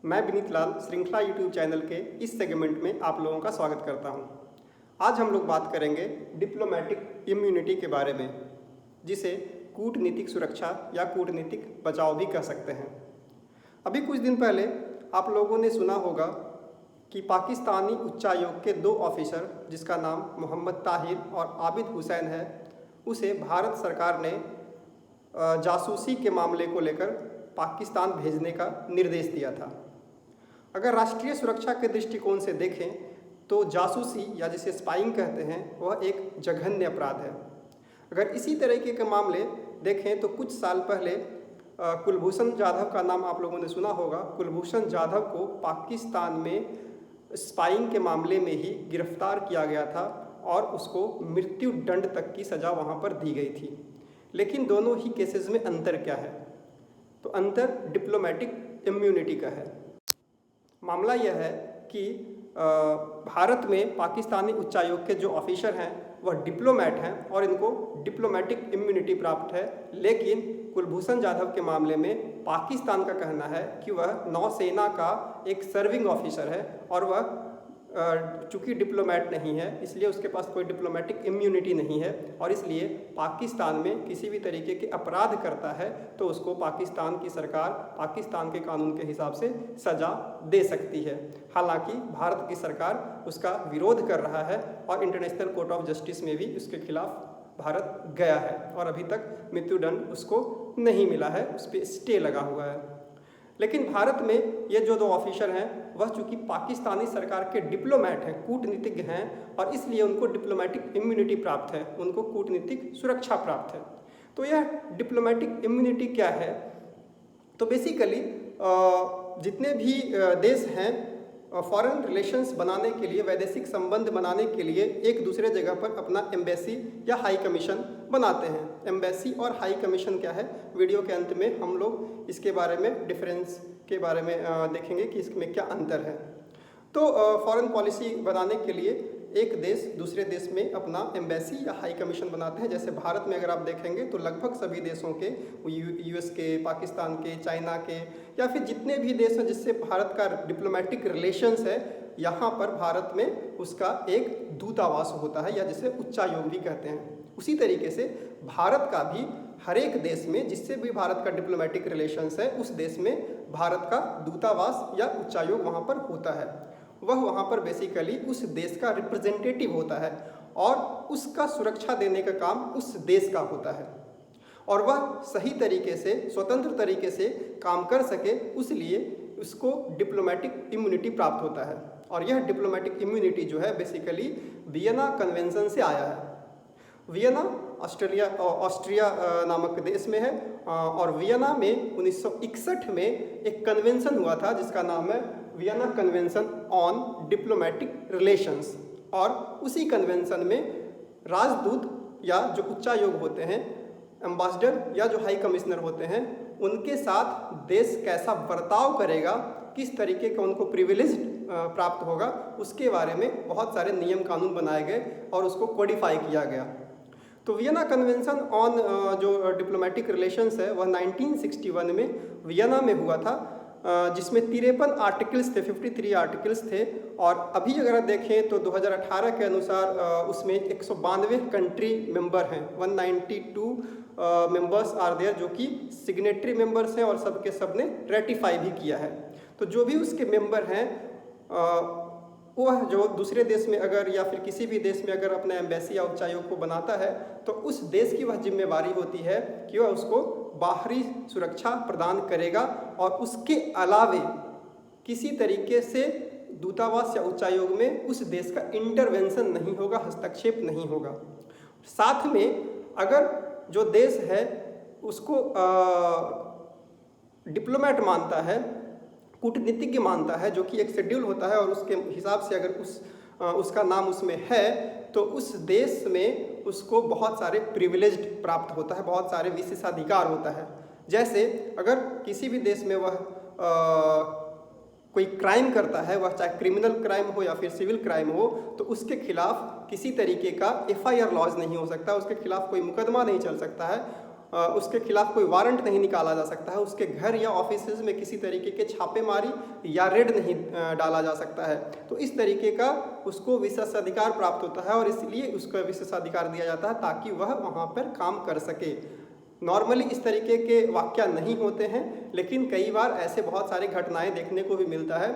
मैं विनीत लाल श्रृंखला YouTube channel के इस सेगमेंट में आप लोगों का स्वागत करता हूं। आज हम लोग बात करेंगे डिप्लोमेटिक इम्यूनिटी के बारे में, जिसे कूटनीतिक सुरक्षा या कूटनीतिक बचाव भी कह सकते हैं। अभी कुछ दिन पहले आप लोगों ने सुना होगा कि पाकिस्तानी उच्चायोग के 2 ऑफिसर, जिसका नाम मोहम्मद ताहिर और आबिद हुसैन है, उसे भारत सरकार ने जासूसी के मामले को लेकर पाकिस्तान भेजने का निर्देश दिया था। अगर राष्ट्रीय सुरक्षा के दृष्टिकोण से देखें तो जासूसी या जिसे स्पाइंग कहते हैं वह एक जघन्य अपराध है। अगर इसी तरीके के मामले देखें तो कुछ साल पहले कुलभूषण जाधव का नाम आप लोगों ने सुना होगा। कुलभूषण जाधव को पाकिस्तान में स्पाइंग के मामले में ही गिरफ्तार किया गया था और उसको मृत्यु दंड तक की सज़ा वहाँ पर दी गई थी। लेकिन दोनों ही केसेस में अंतर क्या है? तो अंतर डिप्लोमेटिक इम्यूनिटी का है। मामला यह है कि भारत में पाकिस्तानी उच्चायोग के जो ऑफिसर हैं वह डिप्लोमेट हैं और इनको डिप्लोमेटिक इम्यूनिटी प्राप्त है। लेकिन कुलभूषण जाधव के मामले में पाकिस्तान का कहना है कि वह नौसेना का एक सर्विंग ऑफिसर है और वह चूँकि डिप्लोमेट नहीं है इसलिए उसके पास कोई डिप्लोमेटिक इम्यूनिटी नहीं है और इसलिए पाकिस्तान में किसी भी तरीके के अपराध करता है तो उसको पाकिस्तान की सरकार पाकिस्तान के कानून के हिसाब से सज़ा दे सकती है। हालांकि भारत की सरकार उसका विरोध कर रहा है और इंटरनेशनल कोर्ट ऑफ जस्टिस में भी उसके खिलाफ भारत गया है और अभी तक मृत्युदंड उसको नहीं मिला है, उस पर स्टे लगा हुआ है। लेकिन भारत में ये जो 2 ऑफिसर हैं वह चूँकि पाकिस्तानी सरकार के डिप्लोमेट हैं, कूटनीतिज्ञ हैं और इसलिए उनको डिप्लोमेटिक इम्यूनिटी प्राप्त है, उनको कूटनीतिक सुरक्षा प्राप्त है। तो यह डिप्लोमेटिक इम्यूनिटी क्या है? तो बेसिकली जितने भी देश हैं फॉरेन रिलेशंस बनाने के लिए, वैदेशिक संबंध बनाने के लिए एक दूसरे जगह पर अपना एम्बेसी या हाई कमीशन बनाते हैं। एम्बेसी और हाई कमीशन क्या है, वीडियो के अंत में हम लोग इसके बारे में डिफरेंस के बारे में देखेंगे कि इसमें क्या अंतर है। तो फॉरेन पॉलिसी बनाने के लिए एक देश दूसरे देश में अपना एम्बेसी या हाई कमीशन बनाते हैं। जैसे भारत में अगर आप देखेंगे तो लगभग सभी देशों के, यूएस के, पाकिस्तान के, चाइना के या फिर जितने भी देश हैं जिससे भारत का डिप्लोमेटिक रिलेशंस है, यहाँ पर भारत में उसका एक दूतावास होता है या जिसे उच्चायोग भी कहते हैं। उसी तरीके से भारत का भी हर एक देश में जिससे भी भारत का डिप्लोमेटिक रिलेशंस है उस देश में भारत का दूतावास या उच्चायोग वहाँ पर होता है। वह वहाँ पर बेसिकली उस देश का रिप्रेजेंटेटिव होता है और उसका सुरक्षा देने का काम उस देश का होता है और वह सही तरीके से, स्वतंत्र तरीके से काम कर सके, उसलिए उसको डिप्लोमेटिक इम्यूनिटी प्राप्त होता है। और यह डिप्लोमेटिक इम्यूनिटी जो है बेसिकली वियना कन्वेंशन से आया है। वियना ऑस्ट्रिया नामक देश में है और वियना में 1961 में एक कन्वेंशन हुआ था जिसका नाम है Vienna convention on diplomatic relations. और उसी कन्वेंशन में राजदूत या जो उच्चायोग होते हैं, एम्बेसडर या जो हाई कमिश्नर होते हैं, उनके साथ देश कैसा बर्ताव करेगा, किस तरीके का उनको प्रिविलेज प्राप्त होगा, उसके बारे में बहुत सारे नियम कानून बनाए गए और उसको कोडिफाई किया गया। तो वियना कन्वेंशन ऑन जो डिप्लोमेटिक रिलेशंस है वह 1961 में वियना में हुआ था, जिसमें 53 आर्टिकल्स थे, 53 आर्टिकल्स थे। और अभी अगर आप देखें तो 2018 के अनुसार उसमें 192 कंट्री मेंबर हैं, 192 मेंबर्स आर देयर, जो कि सिग्नेटरी मेंबर्स हैं और सब के सब ने रेटिफाई भी किया है। तो जो भी उसके मेंबर हैं वह जो दूसरे देश में अगर या फिर किसी भी देश में अगर अपना एम्बेसी या उच्चायोग को बनाता है तो उस देश की वह जिम्मेवारी होती है कि वह उसको बाहरी सुरक्षा प्रदान करेगा और उसके अलावे किसी तरीके से दूतावास या उच्चायोग में उस देश का इंटरवेंशन नहीं होगा, हस्तक्षेप नहीं होगा। साथ में अगर जो देश है उसको डिप्लोमेट मानता है, कूटनीतिज्ञ मानता है, जो कि एक शेड्यूल होता है और उसके हिसाब से अगर उसका नाम उसमें है तो उस देश में उसको बहुत सारे प्रिविलेज्ड प्राप्त होता है, बहुत सारे विशेषाधिकार होता है। जैसे अगर किसी भी देश में वह कोई क्राइम करता है, वह चाहे क्रिमिनल क्राइम हो या फिर सिविल क्राइम हो, तो उसके खिलाफ किसी तरीके का FIR लॉज नहीं हो सकता, उसके खिलाफ कोई मुकदमा नहीं चल सकता है उसके खिलाफ कोई वारंट नहीं निकाला जा सकता है, उसके घर या ऑफिसेज में किसी तरीके के छापेमारी या रेड नहीं डाला जा सकता है। तो इस तरीके का उसको विशेषाधिकार प्राप्त होता है और इसलिए उसको विशेषाधिकार दिया जाता है ताकि वह वहाँ पर काम कर सके। नॉर्मली इस तरीके के वाक़या नहीं होते हैं, लेकिन कई बार ऐसे बहुत सारी घटनाएं देखने को भी मिलता है।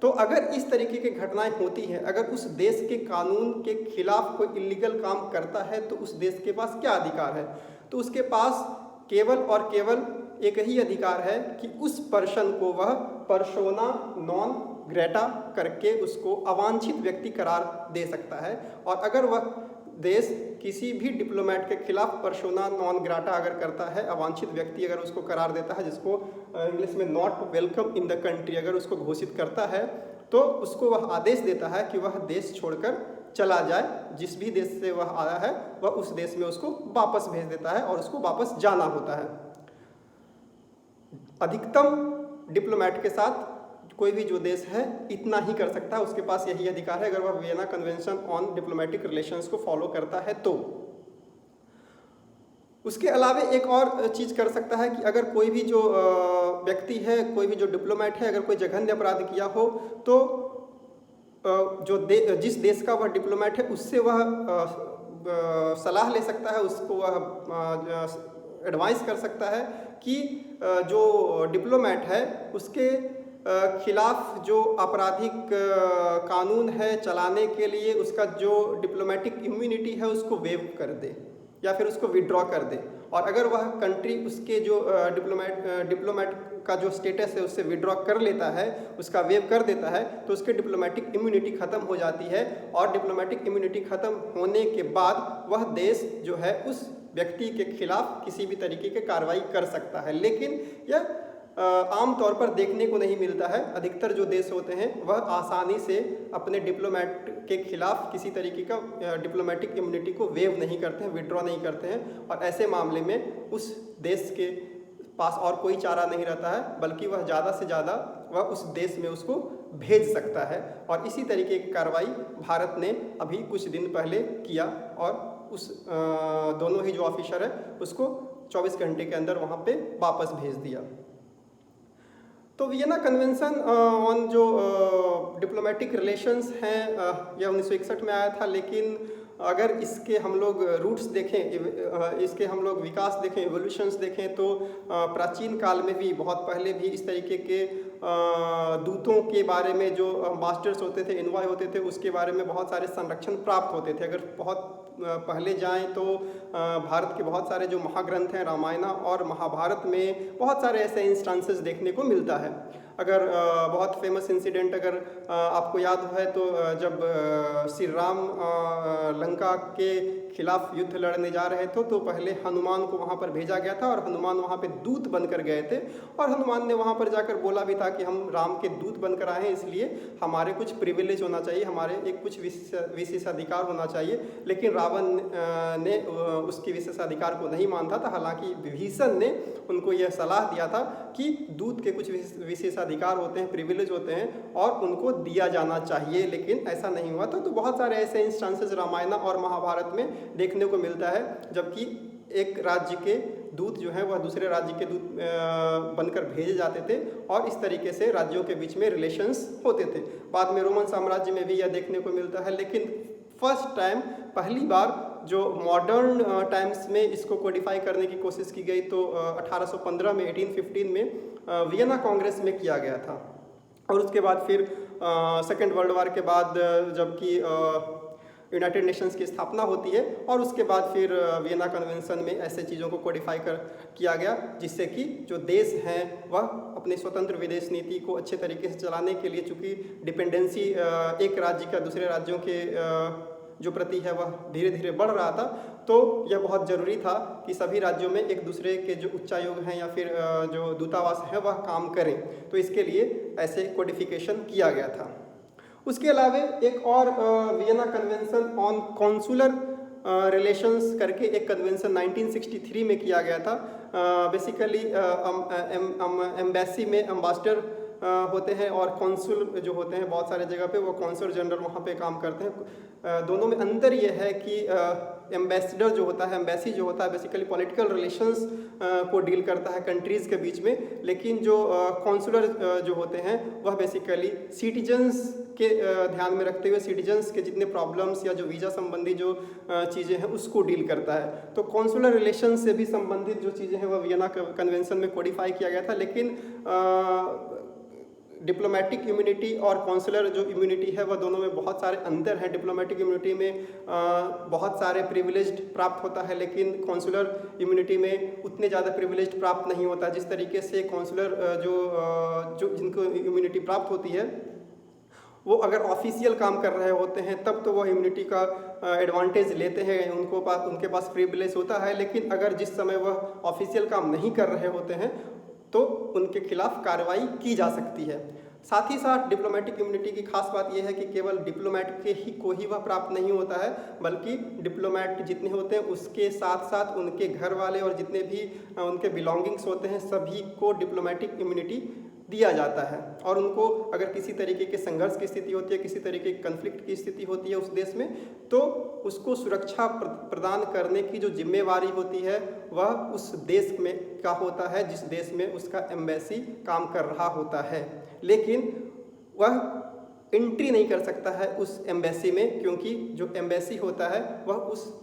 तो अगर इस तरीके की घटनाएं होती हैं, अगर उस देश के कानून के खिलाफ कोई इलीगल काम करता है तो उस देश के पास क्या अधिकार है? तो उसके पास केवल और केवल एक ही अधिकार है कि उस पर्सन को वह पर्सोना नॉन ग्रेटा करके उसको अवांछित व्यक्ति करार दे सकता है। और अगर वह देश किसी भी डिप्लोमेट के खिलाफ पर्सोना नॉन ग्राटा अगर करता है, अवांछित व्यक्ति अगर उसको करार देता है, जिसको इंग्लिश में not welcome in the country अगर उसको घोषित करता है, तो उसको वह आदेश देता है कि वह देश छोड़कर चला जाए। जिस भी देश से वह आया है वह उस देश में उसको वापस भेज देता है और उसको वापस जाना होता है। अधिकतम डिप्लोमेट के साथ कोई भी जो देश है इतना ही कर सकता है, उसके पास यही अधिकार है अगर वह Vienna convention on diplomatic relations को फॉलो करता है तो। उसके अलावा एक और चीज़ कर सकता है कि अगर कोई भी जो व्यक्ति है, कोई भी जो डिप्लोमेट है, अगर कोई जघन्य अपराध किया हो तो जिस देश का वह डिप्लोमेट है उससे वह सलाह ले सकता है, उसको वह एडवाइस कर सकता है कि जो डिप्लोमेट है उसके खिलाफ जो आपराधिक कानून है चलाने के लिए उसका जो डिप्लोमेटिक इम्यूनिटी है उसको वेव कर दे या फिर उसको विड्रॉ कर दे। और अगर वह कंट्री उसके जो डिप्लोमेट का जो स्टेटस है उससे विड्रॉ कर लेता है, उसका वेव कर देता है, तो उसके डिप्लोमेटिक इम्यूनिटी ख़त्म हो जाती है। और डिप्लोमेटिक इम्यूनिटी ख़त्म होने के बाद वह देश जो है उस व्यक्ति के खिलाफ किसी भी तरीके की कार्रवाई कर सकता है। लेकिन यह आम तौर पर देखने को नहीं मिलता है। अधिकतर जो देश होते हैं वह आसानी से अपने डिप्लोमेट के खिलाफ किसी तरीके का डिप्लोमेटिक इम्यूनिटी को वेव नहीं करते हैं, विड्रॉ नहीं करते हैं। और ऐसे मामले में उस देश के पास और कोई चारा नहीं रहता है, बल्कि वह ज़्यादा से ज़्यादा वह उस देश में उसको भेज सकता है। और इसी तरीके की कार्रवाई भारत ने अभी कुछ दिन पहले किया और उस दोनों ही जो ऑफिसर है उसको 24 घंटे के अंदर वहाँ पे वापस भेज दिया। तो वियना कन्वेंशन ऑन जो डिप्लोमेटिक रिलेशंस हैं यह 1961 में आया था, लेकिन अगर इसके हम लोग रूट्स देखें, इसके हम लोग विकास देखें, एवोल्यूशंस देखें, तो प्राचीन काल में भी बहुत पहले भी इस तरीके के दूतों के बारे में जो मास्टर्स होते थे, इन्वॉय होते थे, उसके बारे में बहुत सारे संरक्षण प्राप्त होते थे। अगर बहुत पहले जाएं तो भारत के बहुत सारे जो महाग्रंथ हैं, रामायण और महाभारत में बहुत सारे ऐसे इंस्टांसेस देखने को मिलता है। अगर बहुत फेमस इंसिडेंट अगर आपको याद है तो जब श्री राम लंका के खिलाफ युद्ध लड़ने जा रहे थे तो पहले हनुमान को वहाँ पर भेजा गया था और हनुमान वहाँ पे दूत बनकर गए थे। और हनुमान ने वहाँ पर जाकर बोला भी था कि हम राम के दूत बनकर आए हैं, इसलिए हमारे कुछ प्रिविलेज होना चाहिए, हमारे एक कुछ विशेषाधिकार होना चाहिए। लेकिन रावण ने उसके विशेषाधिकार को नहीं मानता था। हालांकि विभीषण ने उनको यह सलाह दिया था कि दूत के कुछ विशेषाधिकार होते हैं, प्रिविलेज होते हैं और उनको दिया जाना चाहिए, लेकिन ऐसा नहीं हुआ था। तो बहुत सारे ऐसे इंस्टांसेस रामायण और महाभारत में देखने को मिलता है, जबकि एक राज्य के दूत जो हैं वह दूसरे राज्य के दूत बनकर भेजे जाते थे और इस तरीके से राज्यों के बीच में रिलेशंस होते थे। बाद में रोमन साम्राज्य में भी यह देखने को मिलता है, लेकिन फर्स्ट टाइम पहली बार जो मॉडर्न टाइम्स में इसको कोडिफाई करने की कोशिश की गई तो 1815 में 1815 में वियना कांग्रेस में किया गया था। और उसके बाद फिर सेकेंड वर्ल्ड वॉर के बाद जबकि यूनाइटेड नेशंस की स्थापना होती है और उसके बाद फिर वियना कन्वेंशन में ऐसे चीज़ों को कोडिफाई किया गया, जिससे कि जो देश हैं वह अपने स्वतंत्र विदेश नीति को अच्छे तरीके से चलाने के लिए, चूँकि डिपेंडेंसी एक राज्य का दूसरे राज्यों के जो प्रति है वह धीरे धीरे बढ़ रहा था, तो यह बहुत ज़रूरी था कि सभी राज्यों में एक दूसरे के जो उच्चायोग हैं या फिर जो दूतावास हैं वह काम करें। तो इसके लिए ऐसे कोडिफिकेशन किया गया था। उसके अलावा एक और Vienna convention on consular relations करके एक कन्वेंशन 1963 में किया गया था। बेसिकली एम्बेसी में एम्बेसडर होते हैं और कॉन्सुल जो होते हैं बहुत सारे जगह पे, वो कॉन्सुल जनरल वहाँ पे काम करते हैं। दोनों में अंतर ये है कि एम्बेसडर जो होता है, एम्बेसी जो होता है बेसिकली पॉलिटिकल रिलेशंस को डील करता है कंट्रीज़ के बीच में, लेकिन जो कॉन्सुलर जो होते हैं वह बेसिकली सिटीजन्स के ध्यान में रखते हुए सिटीजन्स के जितने प्रॉब्लम्स या जो वीज़ा संबंधी जो चीज़ें हैं उसको डील करता है। तो कॉन्सुलर रिलेशन से भी संबंधित जो चीज़ें हैं वह वियना कन्वेंशन में कोडिफाई किया गया था, लेकिन डिप्लोमेटिक इम्यूनिटी और कॉन्सुलर जो इम्यूनिटी है वह दोनों में बहुत सारे अंतर हैं। डिप्लोमेटिक इम्यूनिटी में बहुत सारे प्रिविलेज्ड प्राप्त होता है, लेकिन कॉन्सुलर इम्यूनिटी में उतने ज़्यादा प्रिविलेज्ड प्राप्त नहीं होता। जिस तरीके से कॉन्सुलर जो जिनको इम्यूनिटी प्राप्त होती है वो अगर ऑफिशियल काम कर रहे होते हैं तब तो वह इम्यूनिटी का एडवांटेज लेते हैं, उनके पास प्रिविलेज होता है, लेकिन अगर जिस समय वह ऑफिशियल काम नहीं कर रहे होते हैं तो उनके खिलाफ कार्रवाई की जा सकती है। साथ ही साथ डिप्लोमेटिक इम्यूनिटी की खास बात यह है कि केवल डिप्लोमेट के ही को ही वह प्राप्त नहीं होता है, बल्कि डिप्लोमेट जितने होते हैं उसके साथ साथ उनके घर वाले और जितने भी उनके बिलोंगिंग्स होते हैं सभी को डिप्लोमेटिक इम्यूनिटी दिया जाता है। और उनको अगर किसी तरीके के संघर्ष की स्थिति होती है, किसी तरीके की कन्फ्लिक्ट की स्थिति होती है उस देश में, तो उसको सुरक्षा प्रदान करने की जो जिम्मेवारी होती है वह उस देश में का होता है जिस देश में उसका एम्बेसी काम कर रहा होता है। लेकिन वह एंट्री नहीं कर सकता है उस एम्बेसी में, क्योंकि जो एम्बेसी होता है वह उस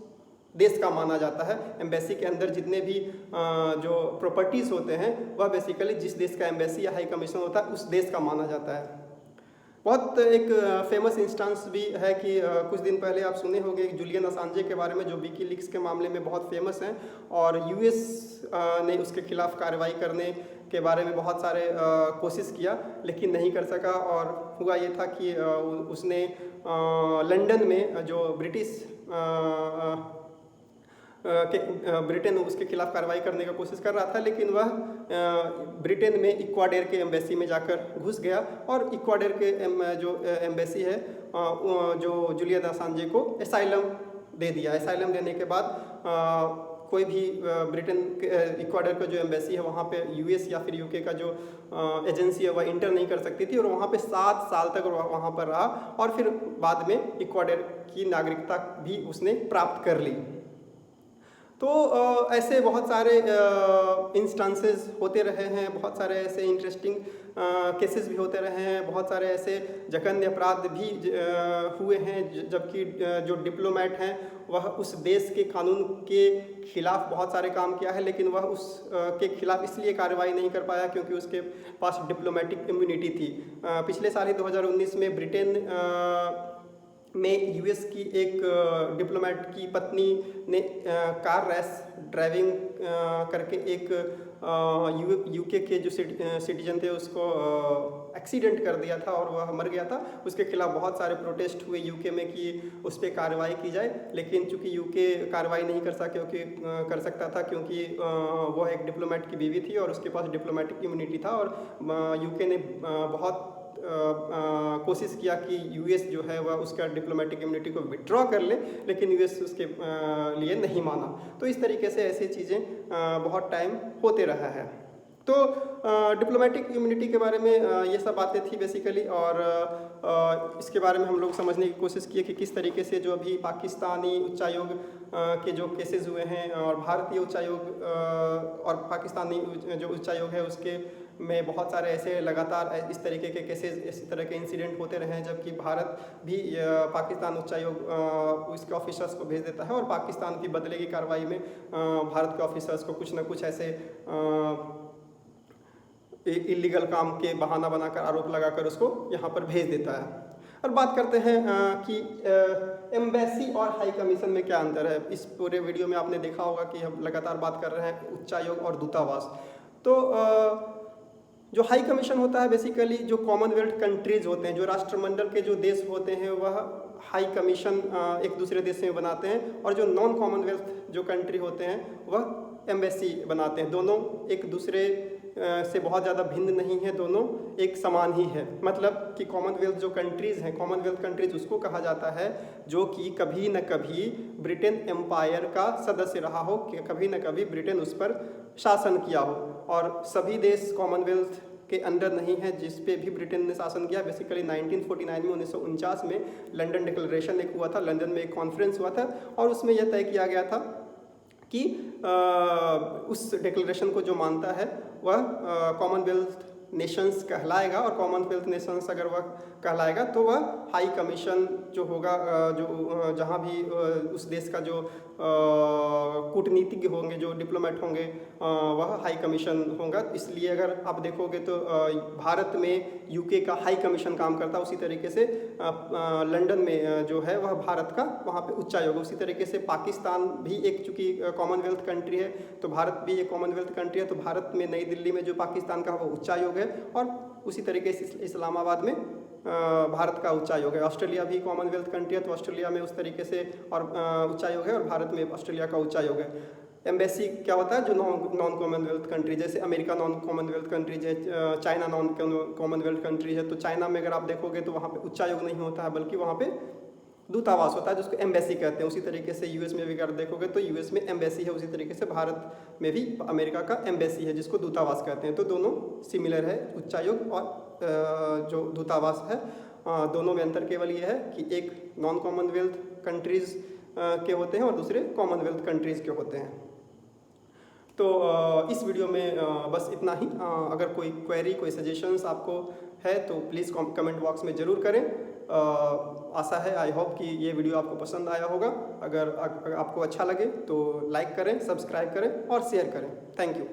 देश का माना जाता है। एम्बेसी के अंदर जितने भी जो प्रॉपर्टीज़ होते हैं वह बेसिकली जिस देश का एम्बेसी या हाई कमीशन होता है उस देश का माना जाता है। बहुत एक फेमस इंस्टेंस भी है कि कुछ दिन पहले आप सुने होंगे जूलियन असांजे के बारे में, जो विकीलीक्स के मामले में बहुत फेमस हैं, और यूएस ने उसके खिलाफ कार्रवाई करने के बारे में बहुत सारे कोशिश किया लेकिन नहीं कर सका। और हुआ ये था कि उसने लंदन में जो ब्रिटेन उसके खिलाफ कार्रवाई करने का कोशिश कर रहा था, लेकिन वह ब्रिटेन में इक्वाडोर के एम्बेसी में जाकर घुस गया और इक्वाडोर के जो एम्बेसी है जो जूलियन असांजे को एसाइलम दे दिया। एसाइलम देने के बाद कोई भी ब्रिटेन इक्वाडोर का जो एम्बेसी है वहाँ पे यूएस या फिर यूके का जो एजेंसी है वह इंटर नहीं कर सकती थी, और वहाँ पे 7 साल तक वहाँ पर रहा और फिर बाद में इक्वाडोर की नागरिकता भी उसने प्राप्त कर ली। तो ऐसे बहुत सारे इंस्टेंसेस होते रहे हैं, बहुत सारे ऐसे इंटरेस्टिंग केसेस भी होते रहे हैं, बहुत सारे ऐसे जघन्य अपराध भी हुए हैं, जबकि जो डिप्लोमेट हैं वह उस देश के कानून के खिलाफ बहुत सारे काम किया है, लेकिन वह उस के खिलाफ इसलिए कार्रवाई नहीं कर पाया क्योंकि उसके पास डिप्लोमेटिक इम्यूनिटी थी। पिछले साल ही 2019 में ब्रिटेन में यूएस की एक डिप्लोमेट की पत्नी ने कार रैश ड्राइविंग करके एक यूके के जो सिटीजन थे उसको एक्सीडेंट कर दिया था और वह मर गया था। उसके खिलाफ बहुत सारे प्रोटेस्ट हुए यूके में कि उस पर कार्रवाई की जाए, लेकिन चूंकि यूके कार्रवाई नहीं कर सकता था क्योंकि वह एक डिप्लोमेट की बीवी थी और उसके पास डिप्लोमेटिक इम्यूनिटी था, और यूके ने बहुत कोशिश किया कि यूएस जो है वह उसका डिप्लोमेटिक इम्यूनिटी को विड्रॉ कर ले, लेकिन यूएस उसके लिए नहीं माना। तो इस तरीके से ऐसी चीज़ें बहुत टाइम होते रहा है। तो डिप्लोमेटिक इम्यूनिटी के बारे में ये सब बातें थी बेसिकली, और इसके बारे में हम लोग समझने की कोशिश किए कि किस तरीके से जो अभी पाकिस्तानी उच्चायोग के जो केसेस हुए हैं और भारतीय उच्चायोग और पाकिस्तानी जो उच्चायोग है उसके में बहुत सारे ऐसे लगातार इस तरीके के केसेस, इस तरह के इंसिडेंट होते रहे हैं, जबकि भारत भी पाकिस्तान उच्चायोग उसके ऑफिसर्स को भेज देता है और पाकिस्तान की बदले की कार्रवाई में भारत के ऑफिसर्स को कुछ ना कुछ ऐसे इलीगल काम के बहाना बनाकर आरोप लगाकर उसको यहाँ पर भेज देता है। और बात करते हैं कि एम्बेसी और हाई कमीशन में क्या अंतर है। इस पूरे वीडियो में आपने देखा होगा कि हम लगातार बात कर रहे हैं उच्चायोग और दूतावास। तो जो हाई कमीशन होता है बेसिकली जो कॉमनवेल्थ कंट्रीज होते हैं, जो राष्ट्रमंडल के जो देश होते हैं वह हाई कमीशन एक दूसरे देश में बनाते हैं, और जो नॉन कॉमनवेल्थ जो कंट्री होते हैं वह एम्बेसी बनाते हैं। दोनों एक दूसरे से बहुत ज़्यादा भिन्न नहीं है, दोनों एक समान ही है। मतलब कि कॉमनवेल्थ जो कंट्रीज़ हैं, कॉमनवेल्थ कंट्रीज़ उसको कहा जाता है जो कि कभी न कभी ब्रिटेन एम्पायर का सदस्य रहा हो, कि कभी न कभी ब्रिटेन उस पर शासन किया हो। और सभी देश कॉमनवेल्थ के अंदर नहीं है, जिस पे भी ब्रिटेन ने शासन किया। बेसिकली 1949 में 1949 में लंदन डिक्लेरेशन एक हुआ था, लंदन में एक कॉन्फ्रेंस हुआ था और उसमें यह तय किया गया था कि उस डिक्लेरेशन को जो मानता है वह कॉमनवेल्थ नेशंस कहलाएगा, और कॉमनवेल्थ नेशंस अगर वह कहलाएगा तो वह हाई कमीशन जो होगा, जो जहाँ भी उस देश का जो कूटनीतिज्ञ होंगे, जो डिप्लोमेट होंगे, वह हाई कमीशन होगा। इसलिए अगर आप देखोगे तो भारत में यूके का हाई कमीशन काम करता है, उसी तरीके से लंदन में जो है वह भारत का वहाँ पे उच्चायोग। उसी तरीके से पाकिस्तान भी एक, चूँकि कॉमनवेल्थ कंट्री है तो भारत भी एक कॉमनवेल्थ कंट्री है, तो भारत में नई दिल्ली में जो पाकिस्तान का वो उच्चायोग है, और उसी तरीके से इस्लामाबाद में भारत का उच्चायोग है। ऑस्ट्रेलिया भी कॉमनवेल्थ कंट्री है तो ऑस्ट्रेलिया में उस तरीके से और उच्चायोग है, और भारत में ऑस्ट्रेलिया का उच्चायोग है। एम्बेसी क्या होता है, जो नॉन कॉमनवेल्थ कंट्री, जैसे अमेरिका नॉन कॉमनवेल्थ कंट्री है, चाइना नॉन कॉमनवेल्थ कंट्री है, तो चाइना में अगर आप देखोगे तो वहाँ पे उच्चायोग नहीं होता है, बल्कि वहाँ पे दूतावास होता है जिसको एम्बेसी कहते हैं। उसी तरीके से यूएस में भी अगर देखोगे तो यूएस में एम्बेसी है, उसी तरीके से भारत में भी अमेरिका का एम्बेसी है जिसको दूतावास कहते हैं। तो दोनों सिमिलर है, उच्चायोग और जो दूतावास है, दोनों में अंतर केवल ये है कि एक नॉन कॉमनवेल्थ कंट्रीज़ के होते हैं और दूसरे कॉमनवेल्थ कंट्रीज़ के होते हैं। तो इस वीडियो में बस इतना ही। अगर कोई क्वेरी, कोई सजेशंस आपको है तो प्लीज़ कमेंट बॉक्स में ज़रूर करें। आशा है, आई होप कि ये वीडियो आपको पसंद आया होगा। अगर आपको अच्छा लगे तो लाइक करें, सब्सक्राइब करें और शेयर करें। Thank you.